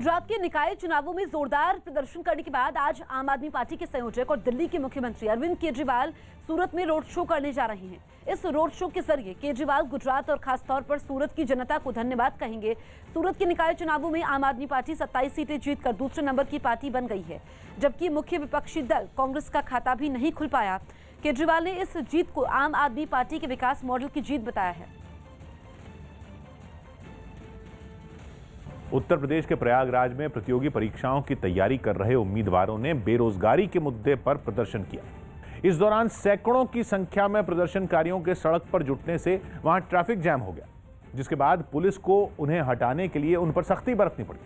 गुजरात के निकाय चुनावों में जोरदार प्रदर्शन करने के बाद आज आम आदमी पार्टी के संयोजक और दिल्ली के मुख्यमंत्री अरविंद केजरीवाल सूरत में रोड शो करने जा रहे हैं। इस रोड शो के जरिए केजरीवाल गुजरात और खासतौर पर सूरत की जनता को धन्यवाद कहेंगे। सूरत के निकाय चुनावों में आम आदमी पार्टी 27 सीटें जीतकर दूसरे नंबर की पार्टी बन गई है, जबकि मुख्य विपक्षी दल कांग्रेस का खाता भी नहीं खुल पाया। केजरीवाल ने इस जीत को आम आदमी पार्टी के विकास मॉडल की जीत बताया है। उत्तर प्रदेश के प्रयागराज में प्रतियोगी परीक्षाओं की तैयारी कर रहे उम्मीदवारों ने बेरोजगारी के मुद्दे पर प्रदर्शन किया। इस दौरान सैकड़ों की संख्या में प्रदर्शनकारियों के सड़क पर जुटने से वहां ट्रैफिक जैम हो गया, जिसके बाद पुलिस को उन्हें हटाने के लिए उन पर सख्ती बरतनी पड़ी।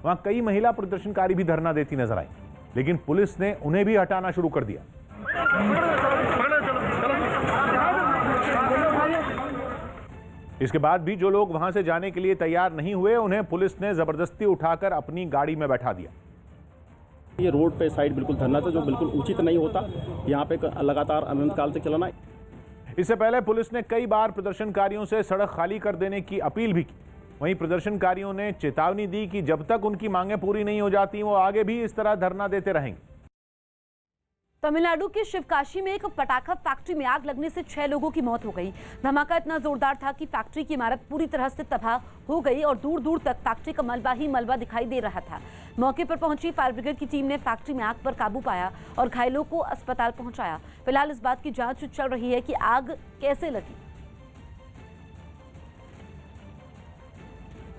वहां कई महिला प्रदर्शनकारी भी धरना देती नजर आई, लेकिन पुलिस ने उन्हें भी हटाना शुरू कर दिया। इसके बाद भी जो लोग वहां से जाने के लिए तैयार नहीं हुए, उन्हें पुलिस ने जबरदस्ती उठाकर अपनी गाड़ी में बैठा दिया। ये रोड पे साइड बिल्कुल धरना था, जो बिल्कुल उचित नहीं होता। यहाँ पे लगातार अनंत काल तक चलाना। इससे पहले पुलिस ने कई बार प्रदर्शनकारियों से सड़क खाली कर देने की अपील भी की। वहीं प्रदर्शनकारियों ने चेतावनी दी कि जब तक उनकी मांगें पूरी नहीं हो जाती, वो आगे भी इस तरह धरना देते रहेंगे। तमिलनाडु के शिवकाशी में एक पटाखा फैक्ट्री में आग लगने से 6 लोगों की मौत हो गई। धमाका इतना जोरदार था कि फैक्ट्री की इमारत पूरी तरह से तबाह हो गई और दूर दूर तक फैक्ट्री का मलबा ही मलबा दिखाई दे रहा था। मौके पर पहुंची फायर ब्रिगेड की टीम ने फैक्ट्री में आग पर काबू पाया और घायलों को अस्पताल पहुंचाया। फिलहाल इस बात की जांच चल रही है कि आग कैसे लगी।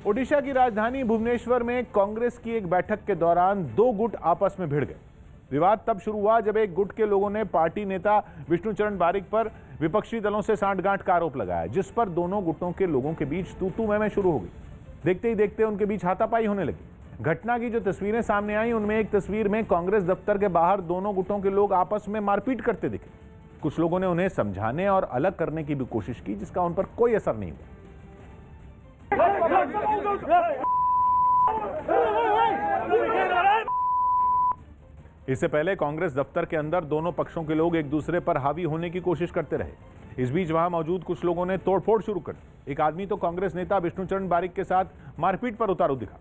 ओडिशा की राजधानी भुवनेश्वर में कांग्रेस की एक बैठक के दौरान 2 गुट आपस में भिड़ गए। विवाद तब शुरू हुआ जब एक गुट के लोगों ने पार्टी नेता विष्णुचरण बारिक पर विपक्षी दलों से सांठगांठ का आरोप लगाया, जिस पर दोनों गुटों के लोगों के बीच तू-तू मैं शुरू हो गई। देखते ही देखते उनके बीच हाथापाई होने लगी। घटना की जो तस्वीरें सामने आई, उनमें एक तस्वीर में कांग्रेस दफ्तर के बाहर दोनों गुटों के लोग आपस में मारपीट करते दिखे। कुछ लोगों ने उन्हें समझाने और अलग करने की भी कोशिश की, जिसका उन पर कोई असर नहीं हुआ। इससे पहले कांग्रेस दफ्तर के अंदर दोनों पक्षों के लोग एक दूसरे पर हावी होने की कोशिश करते रहे। इस बीच वहां मौजूद कुछ लोगों ने तोड़फोड़ शुरू कर दी। एक आदमी तो कांग्रेस नेता विष्णुचरण बारिक के साथ मारपीट पर उतारू दिखा।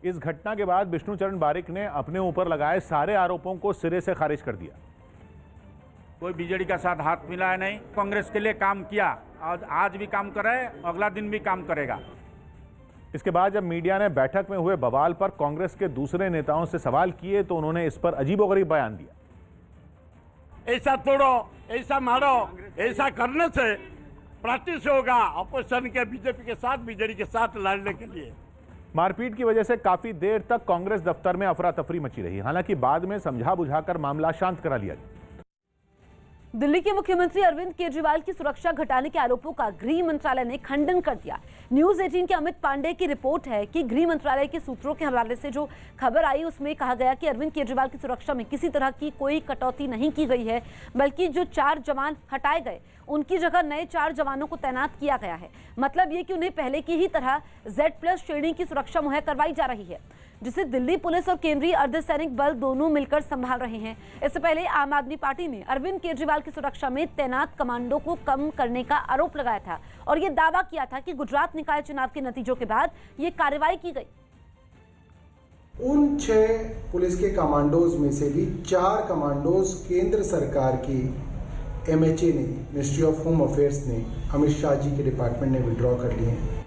इस घटना के बाद विष्णुचरण बारिक ने अपने ऊपर लगाए सारे आरोपों को सिरे से खारिज कर दिया। कोई बीजेडी का साथ हाथ मिलाया नहीं, कांग्रेस के लिए काम किया, आज भी काम करे, अगला दिन भी काम करेगा। इसके बाद जब मीडिया ने बैठक में हुए बवाल पर कांग्रेस के दूसरे नेताओं से सवाल किए, तो उन्होंने इस पर अजीबोगरीब बयान दिया। ऐसा तोड़ो, ऐसा मारो, ऐसा करने से प्रैक्टिस होगा अपोजिशन के बीजेपी के साथ, बीजेडी के साथ लड़ने के लिए। मारपीट की वजह से काफी देर तक कांग्रेस दफ्तर में अफरा तफरी मची रही। हालांकि बाद में समझा बुझाकर मामला शांत करा लिया गया। दिल्ली के मुख्यमंत्री अरविंद केजरीवाल की सुरक्षा घटाने के आरोपों का गृह मंत्रालय ने खंडन कर दिया। न्यूज 18 के अमित पांडे की रिपोर्ट है कि गृह मंत्रालय के सूत्रों के हवाले से जो खबर आई, उसमें कहा गया कि अरविंद केजरीवाल की सुरक्षा में किसी तरह की कोई कटौती नहीं की गई है, बल्कि जो 4 जवान हटाए गए, उनकी जगह नए 4 जवानों को तैनात किया गया है। मतलब ये कि उन्हें पहले की ही तरह Z+ श्रेणी की सुरक्षा मुहैया करवाई जा रही है, जिसे दिल्ली पुलिस और केंद्रीय अर्धसैनिक बल दोनों मिलकर संभाल रहे हैं। इससे पहले आम आदमी पार्टी ने अरविंद केजरीवाल की सुरक्षा में तैनात कमांडो को कम करने का आरोप लगाया था और यह दावा किया था कि गुजरात निकाय चुनाव के नतीजों के बाद ये कार्रवाई की गई। उन 6 पुलिस के कमांडोज में से भी 4 कमांडोज केंद्र सरकार की MHA ने, मिनिस्ट्री ऑफ होम अफेयर्स ने, अमित शाह जी के डिपार्टमेंट ने विड्रॉ कर लिए हैं।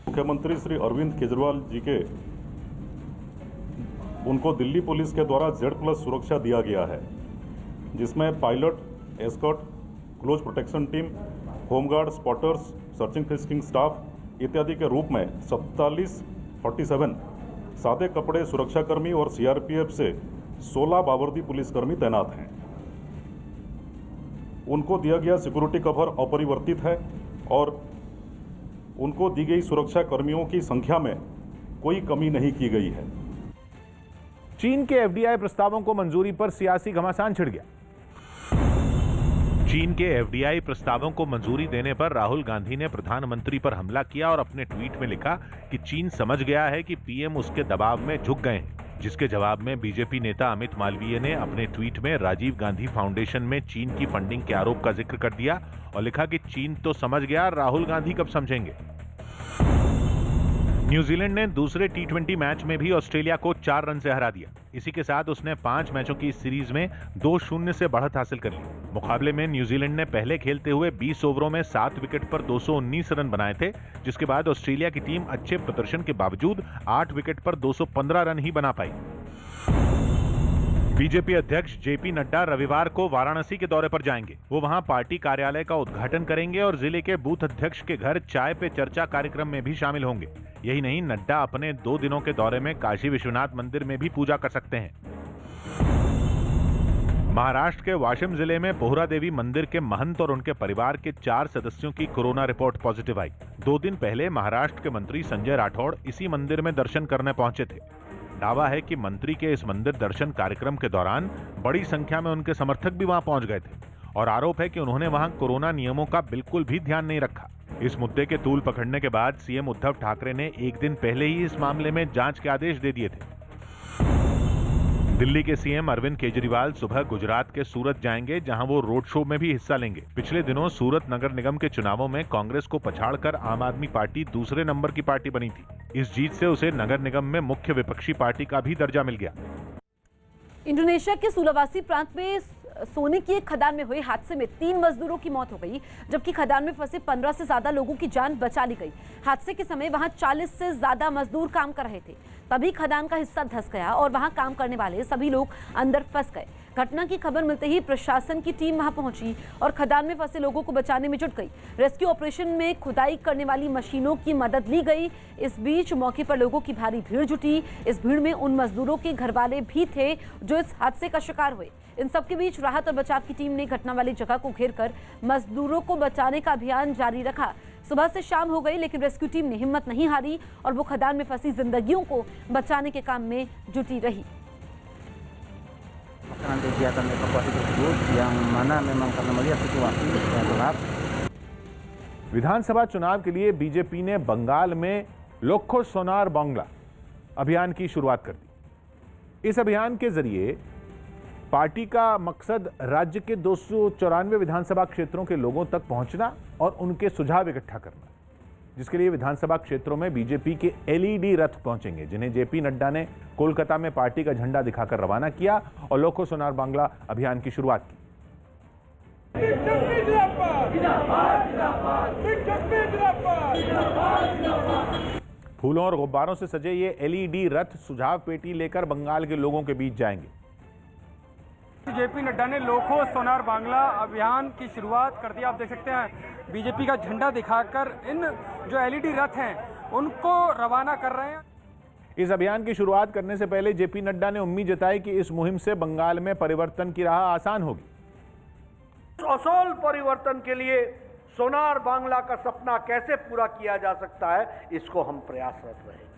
मुख्यमंत्री श्री अरविंद केजरीवाल जी के उनको दिल्ली पुलिस के द्वारा Z+ सुरक्षा दिया गया है, जिसमें pilot, escort, close protection team, home guard, spotters, searching frisking staff इत्यादि के रूप में 47 सादे कपड़े सुरक्षाकर्मी और CRPF से 16 बावर्दी पुलिसकर्मी तैनात हैं। उनको दिया गया सिक्योरिटी कवर अपरिवर्तित है और उनको दी गई सुरक्षा कर्मियों की संख्या में कोई कमी नहीं की गई है। चीन के FDI प्रस्तावों को मंजूरी पर सियासी घमासान छिड़ गया। चीन के FDI प्रस्तावों को मंजूरी देने पर राहुल गांधी ने प्रधानमंत्री पर हमला किया और अपने ट्वीट में लिखा कि चीन समझ गया है कि PM उसके दबाव में झुक गए हैं। जिसके जवाब में बीजेपी नेता अमित मालवीय ने अपने ट्वीट में राजीव गांधी फाउंडेशन में चीन की फंडिंग के आरोप का जिक्र कर दिया और लिखा कि चीन तो समझ गया, राहुल गांधी कब समझेंगे। न्यूजीलैंड ने दूसरे टी20 मैच में भी ऑस्ट्रेलिया को 4 रन से हरा दिया। इसी के साथ उसने 5 मैचों की सीरीज में 2-0 से बढ़त हासिल कर ली। मुकाबले में न्यूजीलैंड ने पहले खेलते हुए 20 ओवरों में 7 विकेट पर 219 रन बनाए थे, जिसके बाद ऑस्ट्रेलिया की टीम अच्छे प्रदर्शन के बावजूद 8 विकेट पर 215 रन ही बना पाई। बीजेपी अध्यक्ष जेपी नड्डा रविवार को वाराणसी के दौरे पर जाएंगे। वो वहां पार्टी कार्यालय का उद्घाटन करेंगे और जिले के बूथ अध्यक्ष के घर चाय पे चर्चा कार्यक्रम में भी शामिल होंगे। यही नहीं, नड्डा अपने 2 दिनों के दौरे में काशी विश्वनाथ मंदिर में भी पूजा कर सकते हैं। महाराष्ट्र के वाशिम जिले में पोहरा देवी मंदिर के महंत और उनके परिवार के 4 सदस्यों की कोरोना रिपोर्ट पॉजिटिव आई। 2 दिन पहले महाराष्ट्र के मंत्री संजय राठौड़ इसी मंदिर में दर्शन करने पहुंचे थे। दावा है कि मंत्री के इस मंदिर दर्शन कार्यक्रम के दौरान बड़ी संख्या में उनके समर्थक भी वहां पहुंच गए थे और आरोप है कि उन्होंने वहां कोरोना नियमों का बिल्कुल भी ध्यान नहीं रखा। इस मुद्दे के तूल पकड़ने के बाद सीएम उद्धव ठाकरे ने 1 दिन पहले ही इस मामले में जांच के आदेश दे दिए थे। दिल्ली के सीएम अरविंद केजरीवाल सुबह गुजरात के सूरत जाएंगे, जहां वो रोड शो में भी हिस्सा लेंगे। पिछले दिनों सूरत नगर निगम के चुनावों में कांग्रेस को पछाड़कर आम आदमी पार्टी दूसरे नंबर की पार्टी बनी थी। इस जीत से उसे नगर निगम में मुख्य विपक्षी पार्टी का भी दर्जा मिल गया। इंडोनेशिया के सुलावासी प्रांत में सोने की एक खदान में हुए हादसे में 3 मजदूरों की मौत हो गई, जबकि खदान में फंसे 15 से ज्यादा लोगों की जान बचा ली गई। हादसे के समय वहां 40 से ज्यादा मजदूर काम कर रहे थे। तभी खदान का हिस्सा धंस गया और वहां काम करने वाले सभी लोग अंदर फंस गए। घटना की खबर मिलते ही प्रशासन की टीम वहां पहुंची और खदान में फंसे लोगों को बचाने में जुट गई। रेस्क्यू ऑपरेशन में खुदाई करने वाली मशीनों की मदद ली गई। इस बीच मौके पर लोगों की भारी भीड़ जुटी। इस भीड़ में उन मजदूरों के घरवाले भी थे जो इस हादसे का शिकार हुए। इन सबके बीच राहत और बचाव की टीम ने घटना वाली जगह को घेरकर मजदूरों को बचाने का अभियान जारी रखा। सुबह से शाम हो गई, लेकिन रेस्क्यू टीम ने हिम्मत नहीं हारी और वो खदान में फंसी जिंदगियों को बचाने के काम में जुटी रही। Kegiatan evakuasi tersebut yang mana memang karena melihat situasi yang gelap। विधानसभा चुनाव के लिए बीजेपी ने बंगाल में लोक्खो सोनार बांग्ला अभियान की शुरुआत कर दी। इस अभियान के जरिए पार्टी का मकसद राज्य के 294 विधानसभा क्षेत्रों के लोगों तक पहुंचना और उनके सुझाव इकट्ठा करना, जिसके लिए विधानसभा क्षेत्रों में बीजेपी के एलईडी रथ पहुंचेंगे, जिन्हें जेपी नड्डा ने कोलकाता में पार्टी का झंडा दिखाकर रवाना किया और लोक्खो सोनार बांग्ला अभियान की शुरुआत की। फूलों और गुब्बारों से सजे ये एलईडी रथ सुझाव पेटी लेकर बंगाल के लोगों के बीच जाएंगे। जेपी नड्डा ने लोक्खो सोनार बांग्ला अभियान की शुरुआत कर दी। आप देख सकते हैं बीजेपी का झंडा दिखाकर इन जो एलईडी रथ हैं उनको रवाना कर रहे हैं। इस अभियान की शुरुआत करने से पहले जेपी नड्डा ने उम्मीद जताई कि इस मुहिम से बंगाल में परिवर्तन की राह आसान होगी। असल परिवर्तन के लिए सोनार बांग्ला का सपना कैसे पूरा किया जा सकता है, इसको हम प्रयासरत रहेंगे।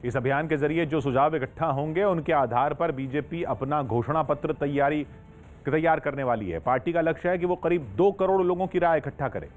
इस अभियान के जरिए जो सुझाव इकट्ठा होंगे उनके आधार पर बीजेपी अपना घोषणा पत्र तैयार करने वाली है। पार्टी का लक्ष्य है कि वो करीब 2 करोड़ लोगों की राय इकट्ठा करे।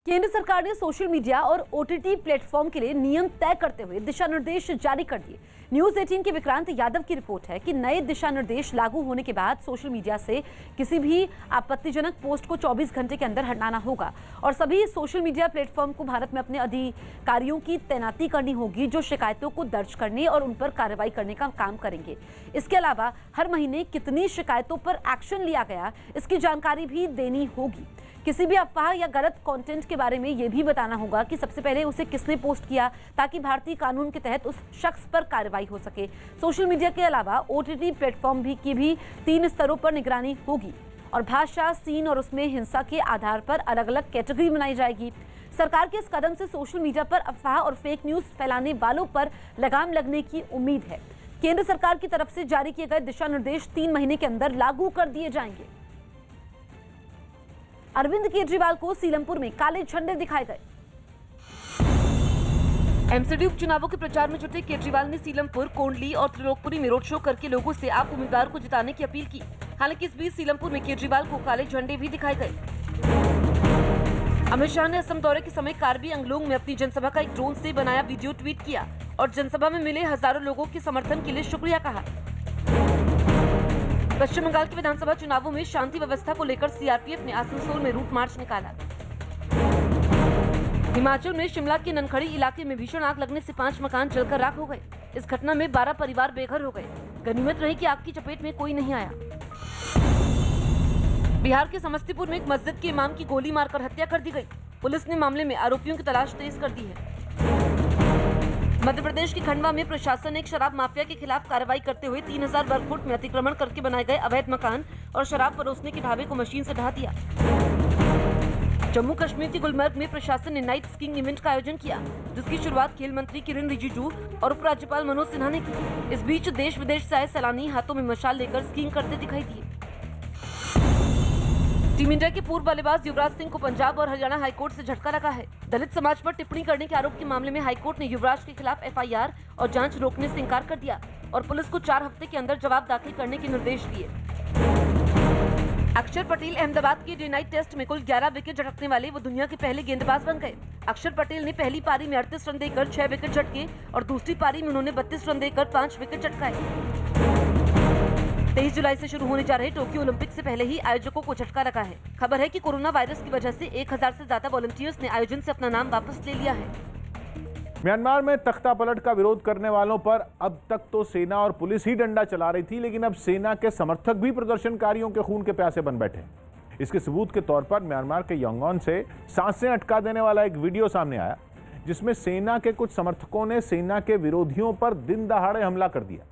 केंद्र सरकार ने सोशल मीडिया और ओटीटी प्लेटफॉर्म के लिए नियम तय करते हुए दिशा निर्देश जारी कर दिए। न्यूज 18 के विक्रांत यादव की रिपोर्ट है कि नए दिशा निर्देश लागू होने के बाद सोशल मीडिया से किसी भी आपत्तिजनक पोस्ट को 24 घंटे के अंदर हटाना होगा और सभी सोशल मीडिया प्लेटफॉर्म को भारत में अपने अधिकारियों की तैनाती करनी होगी जो शिकायतों को दर्ज करने और उन पर कार्रवाई करने का काम करेंगे। इसके अलावा हर महीने कितनी शिकायतों पर एक्शन लिया गया, इसकी जानकारी भी देनी होगी। किसी भी अफवाह या गलत कंटेंट के बारे में यह भी बताना होगा कि सबसे पहले उसे किसने पोस्ट किया, ताकि भारतीय कानून के तहत उस शख्स पर कार्रवाई हो सके। सोशल मीडिया के अलावा ओटीटी प्लेटफॉर्म की भी 3 स्तरों पर निगरानी होगी और भाषा, सीन और उसमें हिंसा के आधार पर अलग अलग कैटेगरी बनाई जाएगी। सरकार के इस कदम से सोशल मीडिया पर अफवाह और फेक न्यूज फैलाने वालों पर लगाम लगने की उम्मीद है। केंद्र सरकार की तरफ से जारी किए गए दिशा निर्देश 3 महीने के अंदर लागू कर दिए जाएंगे। अरविंद केजरीवाल को सीलमपुर में काले झंडे दिखाए गए। एमसीडी उपचुनावों के प्रचार में जुटे केजरीवाल ने सीलमपुर, कोंडली और त्रिलोकपुरी में रोड शो करके लोगों से आप उम्मीदवार को जिताने की अपील की। हालांकि इस बीच सीलमपुर में केजरीवाल को काले झंडे भी दिखाए गए। अमित शाह ने असम दौरे के समय कार्बी अंगलोंग में अपनी जनसभा का एक ड्रोन से बनाया वीडियो ट्वीट किया। और जनसभा में मिले हजारों लोगों के समर्थन के लिए शुक्रिया कहा। पश्चिम बंगाल के विधानसभा चुनावों में शांति व्यवस्था को लेकर सीआरपीएफ ने आसनसोल में रूट मार्च निकाला। हिमाचल में शिमला के ननखड़ी इलाके में भीषण आग लगने से 5 मकान जलकर राख हो गए। इस घटना में 12 परिवार बेघर हो गए। गनीमत रही कि आग की चपेट में कोई नहीं आया। बिहार के समस्तीपुर में एक मस्जिद के इमाम की गोली मारकर हत्या कर दी गई। पुलिस ने मामले में आरोपियों की तलाश तेज कर दी है। मध्य प्रदेश के खंडवा में प्रशासन ने एक शराब माफिया के खिलाफ कार्रवाई करते हुए 3000 वर्ग फुट में अतिक्रमण करके बनाए गए अवैध मकान और शराब परोसने के ढाबे को मशीन से ढहा दिया। जम्मू कश्मीर के गुलमर्ग में प्रशासन ने नाइट स्कीइंग इवेंट का आयोजन किया, जिसकी शुरुआत खेल मंत्री किरेन रिजिजू और उपराज्यपाल मनोज सिन्हा ने की। इस बीच देश विदेश से आए सैलानी हाथों में मशाल लेकर स्कीइंग करते दिखाई दिए। टीम इंडिया के पूर्व बल्लेबाज युवराज सिंह को पंजाब और हरियाणा हाईकोर्ट से झटका लगा है। दलित समाज पर टिप्पणी करने के आरोप के मामले में हाईकोर्ट ने युवराज के खिलाफ एफआईआर और जांच रोकने से इंकार कर दिया और पुलिस को 4 हफ्ते के अंदर जवाब दाखिल करने के निर्देश दिए। अक्षर पटेल अहमदाबाद के डे नाइट टेस्ट में कुल 11 विकेट झटकने वाले वो दुनिया के पहले गेंदबाज बन गए। अक्षर पटेल ने पहली पारी में 38 रन देकर 6 विकेट झटके और दूसरी पारी में उन्होंने 32 रन देकर 5 विकेट झटकाए। 23 जुलाई से शुरू होने जा रहे टोक्यो ओलंपिक से पहले ही आयोजकों को झटका लगा है। खबर है कि कोरोना वायरस की वजह से 1000 से ज्यादा वॉलंटियर्स ने आयोजन से अपना नाम वापस ले लिया है। म्यांमार में तख्ता पलट का विरोध करने वालों पर अब तक तो सेना और पुलिस ही डंडा चला रही थी, लेकिन अब सेना के समर्थक भी प्रदर्शनकारियों के खून के प्यासे बन बैठे। इसके सबूत के तौर पर म्यांमार के यांगोन से सांसें अटका देने वाला एक वीडियो सामने आया, जिसमें सेना के कुछ समर्थकों ने सेना के विरोधियों पर दिन दहाड़े हमला कर दिया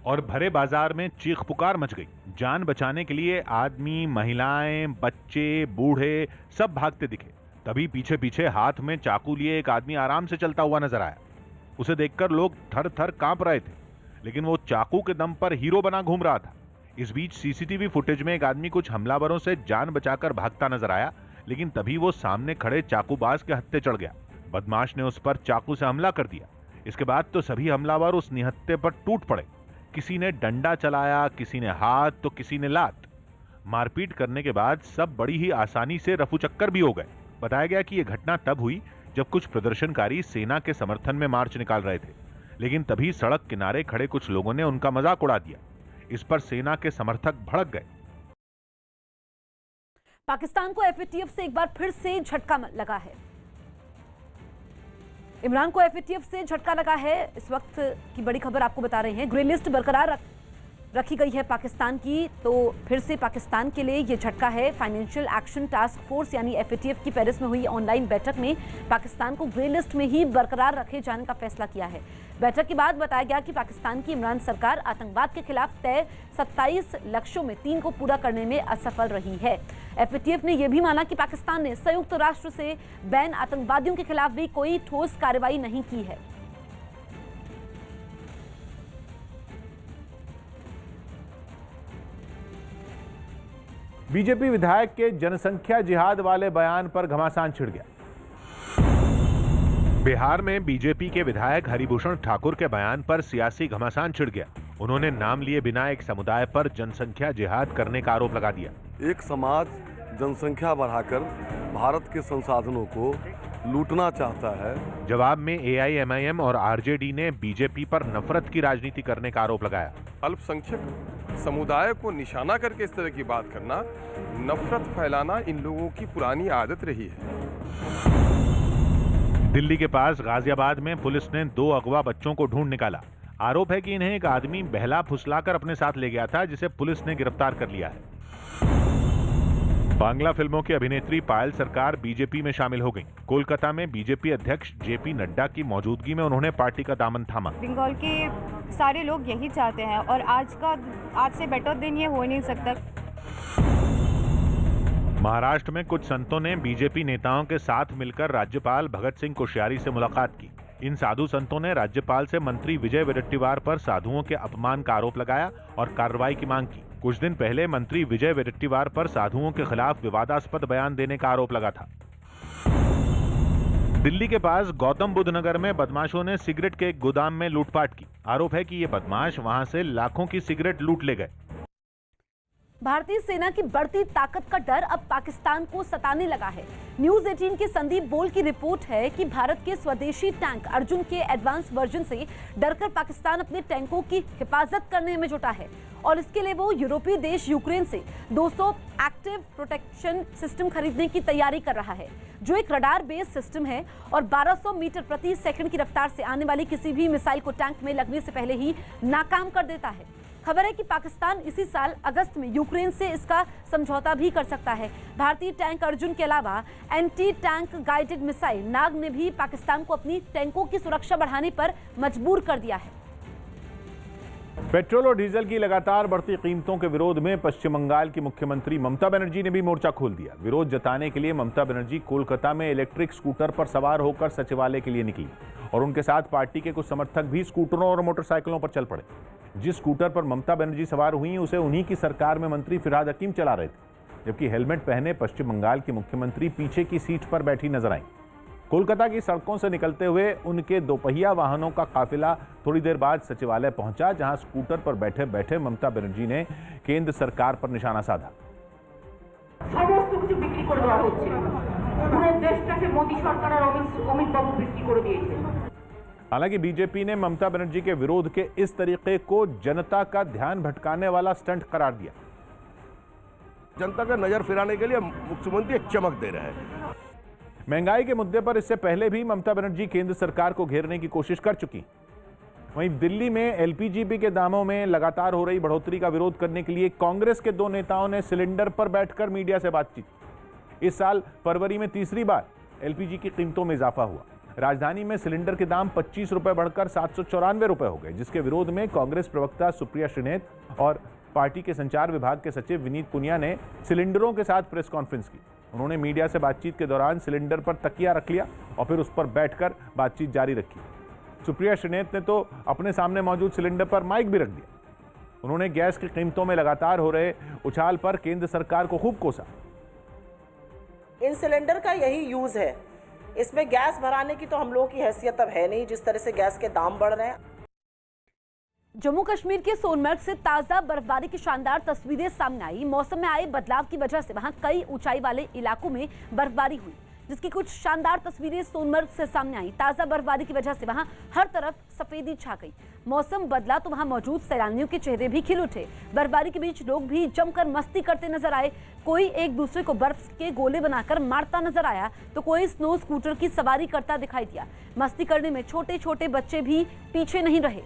और भरे बाजार में चीख पुकार मच गई। जान बचाने के लिए आदमी, महिलाएं, बच्चे, बूढ़े सब भागते दिखे। तभी पीछे पीछे हाथ में चाकू लिए एक आदमी आराम से चलता हुआ नजर आया। उसे देखकर लोग थर थर कांप रहे थे, लेकिन वो चाकू के दम पर हीरो बना घूम रहा था। इस बीच सीसीटीवी फुटेज में एक आदमी कुछ हमलावरों से जान बचाकर भागता नजर आया, लेकिन तभी वो सामने खड़े चाकूबाज के हत्थे चढ़ गया। बदमाश ने उस पर चाकू से हमला कर दिया। इसके बाद तो सभी हमलावर उस निहत्थे पर टूट पड़े। किसी ने डंडा चलाया, किसी ने हाथ तो किसी ने लात। मारपीट करने के बाद सब बड़ी ही आसानी से रफूचक्कर भी हो गए। बताया गया कि यह घटना तब हुई जब कुछ प्रदर्शनकारी सेना के समर्थन में मार्च निकाल रहे थे, लेकिन तभी सड़क किनारे खड़े कुछ लोगों ने उनका मजाक उड़ा दिया। इस पर सेना के समर्थक भड़क गए। पाकिस्तान को एफएटीएफ से एक बार फिर से झटका लगा है। इमरान को एफएटीएफ से झटका लगा है। इस वक्त की बड़ी खबर आपको बता रहे हैं। ग्रे लिस्ट बरकरार रखी गई है पाकिस्तान की, तो फिर से पाकिस्तान के लिए ये झटका है। फाइनेंशियल एक्शन टास्क फोर्स यानी एफएटीएफ की पेरिस में हुई ऑनलाइन बैठक में पाकिस्तान को ग्रे लिस्ट में ही बरकरार रखे जाने का फैसला किया है। बैठक के बाद बताया गया कि पाकिस्तान की इमरान सरकार आतंकवाद के खिलाफ तय 27 लक्ष्यों में 3 को पूरा करने में असफल रही है। एफएटीएफ ने यह भी माना कि पाकिस्तान ने संयुक्त राष्ट्र से बैन आतंकवादियों के खिलाफ भी कोई ठोस कार्रवाई नहीं की है। बीजेपी विधायक के जनसंख्या जिहाद वाले बयान पर घमासान छिड़ गया। बिहार में बीजेपी के विधायक हरिभूषण ठाकुर के बयान पर सियासी घमासान छिड़ गया। उन्होंने नाम लिए बिना एक समुदाय पर जनसंख्या जिहाद करने का आरोप लगा दिया। एक समाज जनसंख्या बढ़ाकर भारत के संसाधनों को लूटना चाहता है। जवाब में एआईएमआईएम और आरजेडी ने बीजेपी पर नफरत की राजनीति करने का आरोप लगाया। अल्पसंख्यक समुदाय को निशाना करके इस तरह की बात करना, नफरत फैलाना इन लोगों की पुरानी आदत रही है। दिल्ली के पास गाजियाबाद में पुलिस ने 2 अगवा बच्चों को ढूंढ निकाला। आरोप है कि इन्हें एक आदमी बहला फुसलाकर अपने साथ ले गया था, जिसे पुलिस ने गिरफ्तार कर लिया है। बांग्ला फिल्मों की अभिनेत्री पायल सरकार बीजेपी में शामिल हो गई। कोलकाता में बीजेपी अध्यक्ष जेपी नड्डा की मौजूदगी में उन्होंने पार्टी का दामन थामा। बंगाल के सारे लोग यही चाहते हैं और आज से बेटर दिन ये हो नहीं सकता। महाराष्ट्र में कुछ संतों ने बीजेपी नेताओं के साथ मिलकर राज्यपाल भगत सिंह कोश्यारी से मुलाकात की। इन साधु संतों ने राज्यपाल से मंत्री विजय वडेट्टीवार पर साधुओं के अपमान का आरोप लगाया और कार्रवाई की मांग की। कुछ दिन पहले मंत्री विजय वडेट्टीवार पर साधुओं के खिलाफ विवादास्पद बयान देने का आरोप लगा था। दिल्ली के पास गौतम बुद्ध नगर में बदमाशों ने सिगरेट के एक गोदाम में लूटपाट की। आरोप है कि ये बदमाश वहां से लाखों की सिगरेट लूट ले गए। भारतीय सेना की बढ़ती ताकत का डर अब पाकिस्तान को सताने लगा है। न्यूज 18 के संदीप बोल की रिपोर्ट है कि भारत के स्वदेशी टैंक अर्जुन के एडवांस वर्जन से डरकर पाकिस्तान अपने टैंकों की हिफाजत करने में जुटा है और इसके लिए वो यूरोपीय देश यूक्रेन से 200 एक्टिव प्रोटेक्शन सिस्टम खरीदने की तैयारी कर रहा है, जो एक रडार बेस्ड सिस्टम है और 1200 मीटर प्रति सेकंड की रफ्तार से आने वाली किसी भी मिसाइल को टैंक में लगने से पहले ही नाकाम कर देता है। खबर है कि पाकिस्तान इसी साल अगस्त में यूक्रेन से इसका समझौता भी कर सकता है। भारतीय टैंक अर्जुन के अलावा एंटी टैंक गाइडेड मिसाइल नाग ने भी पाकिस्तान को अपनी टैंकों की सुरक्षा बढ़ाने पर मजबूर कर दिया है। पेट्रोल और डीजल की लगातार बढ़ती कीमतों के विरोध में पश्चिम बंगाल की मुख्यमंत्री ममता बनर्जी ने भी मोर्चा खोल दिया। विरोध जताने के लिए ममता बनर्जी कोलकाता में इलेक्ट्रिक स्कूटर पर सवार होकर सचिवालय के लिए निकली और उनके साथ पार्टी के कुछ समर्थक भी स्कूटरों और मोटरसाइकिलों पर चल पड़े। जिस स्कूटर पर ममता बनर्जी सवार हुई उसे उन्हीं की सरकार में मंत्री फिरहाद हकीम चला रहे थे, जबकि हेलमेट पहने पश्चिम बंगाल की मुख्यमंत्री पीछे की सीट पर बैठी नजर आई। कोलकाता की सड़कों से निकलते हुए उनके दोपहिया वाहनों का काफिला थोड़ी देर बाद सचिवालय पहुंचा, जहां स्कूटर पर बैठे बैठे ममता बनर्जी ने केंद्र सरकार पर निशाना साधा। हालांकि बीजेपी ने ममता बनर्जी के विरोध के इस तरीके को जनता का ध्यान भटकाने वाला स्टंट करार दिया। जनता का नजर फिराने के लिए मुख्यमंत्री एक चमक दे रहे हैं। महंगाई के मुद्दे पर इससे पहले भी ममता बनर्जी केंद्र सरकार को घेरने की कोशिश कर चुकी। वहीं दिल्ली में एलपीजी के दामों में लगातार हो रही बढ़ोतरी का विरोध करने के लिए कांग्रेस के दो नेताओं ने सिलेंडर पर बैठकर मीडिया से बातचीत। इस साल फरवरी में तीसरी बार एलपीजी की कीमतों में इजाफा हुआ। राजधानी में सिलेंडर के दाम 25 रुपए बढ़कर 794 रुपए हो गए, जिसके विरोध में कांग्रेस प्रवक्ता सुप्रिया श्रीनेत और पार्टी के संचार विभाग के सचिव विनीत पुनिया ने सिलेंडरों के साथ प्रेस कॉन्फ्रेंस की। उन्होंने मीडिया से बातचीत के दौरान सिलेंडर पर तकिया रख लिया और फिर उस पर बैठकर बातचीत जारी रखी। सुप्रिया श्रीनेत ने तो अपने सामने मौजूद सिलेंडर पर माइक भी रख दिया। उन्होंने गैस की कीमतों में लगातार हो रहे उछाल पर केंद्र सरकार को खूब कोसा। इन सिलेंडर का यही यूज है, इसमें गैस भराने की तो हम लोगों की हैसियत अब है नहीं, जिस तरह से गैस के दाम बढ़ रहे हैं। जम्मू कश्मीर के सोनमर्ग से ताजा बर्फबारी की शानदार तस्वीरें सामने आई। मौसम में आए बदलाव की वजह से वहां कई ऊंचाई वाले इलाकों में बर्फबारी हुई, जिसकी कुछ शानदार तस्वीरें सोनमर्ग से सामने आई। ताजा बर्फबारी की वजह से वहां हर तरफ सफेदी छा गई। मौसम बदला तो वहां मौजूद सैलानियों के चेहरे भी खिल उठे। बर्फबारी के बीच लोग भी जमकर मस्ती करते नजर आए। कोई एक दूसरे को बर्फ के गोले बनाकर मारता नजर आया तो कोई स्नो स्कूटर की सवारी करता दिखाई दिया। मस्ती करने में छोटे छोटे बच्चे भी पीछे नहीं रहे।